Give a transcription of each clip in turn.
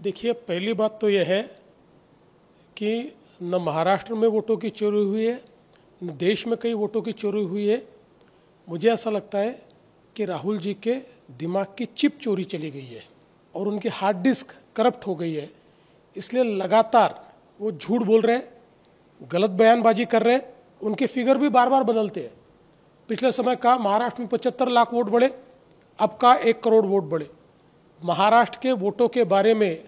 देखिए, पहली बात तो यह है कि न महाराष्ट्र में वोटों की चोरी हुई है, न देश में कई वोटों की चोरी हुई है। मुझे ऐसा लगता है कि राहुल जी के दिमाग की चिप चोरी चली गई है और उनकी हार्ड डिस्क करप्ट हो गई है। इसलिए लगातार वो झूठ बोल रहे, गलत बयानबाजी कर रहे। उनके फिगर भी बार बार बदलते हैं। पिछले समय कहा महाराष्ट्र में 75 लाख वोट बढ़े, अब कहा 1 करोड़ वोट बढ़े। महाराष्ट्र के वोटों के बारे में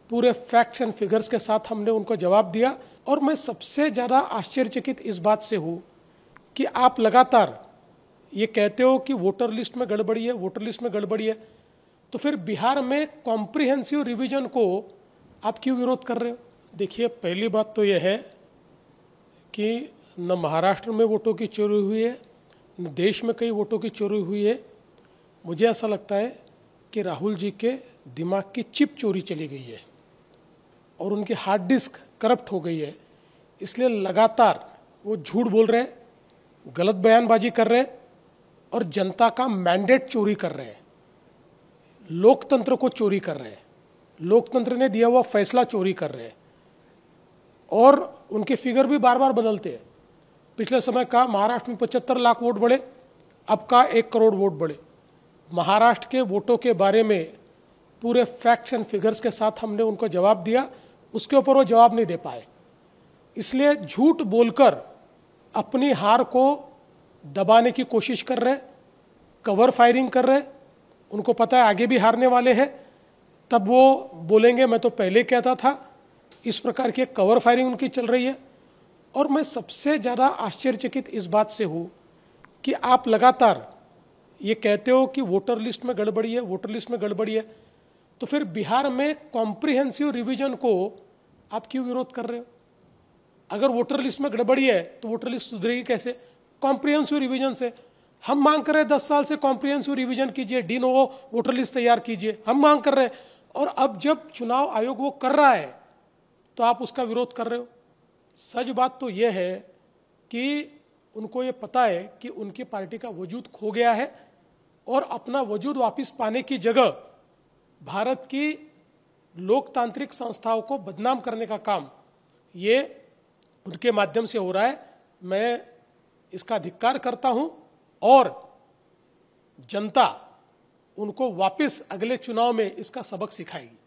पूरे फैक्ट्स एंड फिगर्स के साथ हमने उनको जवाब दिया। और मैं सबसे ज़्यादा आश्चर्यचकित इस बात से हूँ कि आप लगातार ये कहते हो कि वोटर लिस्ट में गड़बड़ी है, वोटर लिस्ट में गड़बड़ी है, तो फिर बिहार में कॉम्प्रिहेंसिव रिवीजन को आप क्यों विरोध कर रहे हो? देखिए, पहली बात तो यह है कि न महाराष्ट्र में वोटों की चोरी हुई है, न देश में कई वोटों की चोरी हुई है। मुझे ऐसा लगता है कि राहुल जी के दिमाग की चिप चोरी चली गई है और उनकी हार्ड डिस्क करप्ट हो गई है। इसलिए लगातार वो झूठ बोल रहे, गलत बयानबाजी कर रहे और जनता का मैंडेट चोरी कर रहे हैं, लोकतंत्र को चोरी कर रहे हैं, लोकतंत्र ने दिया हुआ फैसला चोरी कर रहे हैं। और उनके फिगर भी बार बार बदलते हैं। पिछले समय कहा महाराष्ट्र में 75 लाख वोट बढ़े, अब कहा 1 करोड़ वोट बढ़े। महाराष्ट्र के वोटों के बारे में पूरे फैक्ट्स एंड फिगर्स के साथ हमने उनको जवाब दिया, उसके ऊपर वो जवाब नहीं दे पाए। इसलिए झूठ बोलकर अपनी हार को दबाने की कोशिश कर रहे, कवर फायरिंग कर रहे। उनको पता है आगे भी हारने वाले हैं, तब वो बोलेंगे मैं तो पहले कहता था। इस प्रकार की कवर फायरिंग उनकी चल रही है। और मैं सबसे ज़्यादा आश्चर्यचकित इस बात से हूँ कि आप लगातार ये कहते हो कि वोटर लिस्ट में गड़बड़ी है, वोटर लिस्ट में गड़बड़ी है, तो फिर बिहार में कॉम्प्रिहेंसिव रिवीजन को आप क्यों विरोध कर रहे हो? अगर वोटर लिस्ट में गड़बड़ी है तो वोटर लिस्ट सुधरेगी कैसे? कॉम्प्रिहेंसिव रिवीजन से। हम मांग कर रहे हैं 10 साल से कॉम्प्रिहेंसिव रिवीजन कीजिए, डी नोवो वोटर लिस्ट तैयार कीजिए, हम मांग कर रहे हैं। और अब जब चुनाव आयोग वो कर रहा है तो आप उसका विरोध कर रहे हो। सच बात तो यह है कि उनको ये पता है कि उनकी पार्टी का वजूद खो गया है और अपना वजूद वापस पाने की जगह भारत की लोकतांत्रिक संस्थाओं को बदनाम करने का काम ये उनके माध्यम से हो रहा है। मैं इसका धिक्कार करता हूं और जनता उनको वापस अगले चुनाव में इसका सबक सिखाएगी।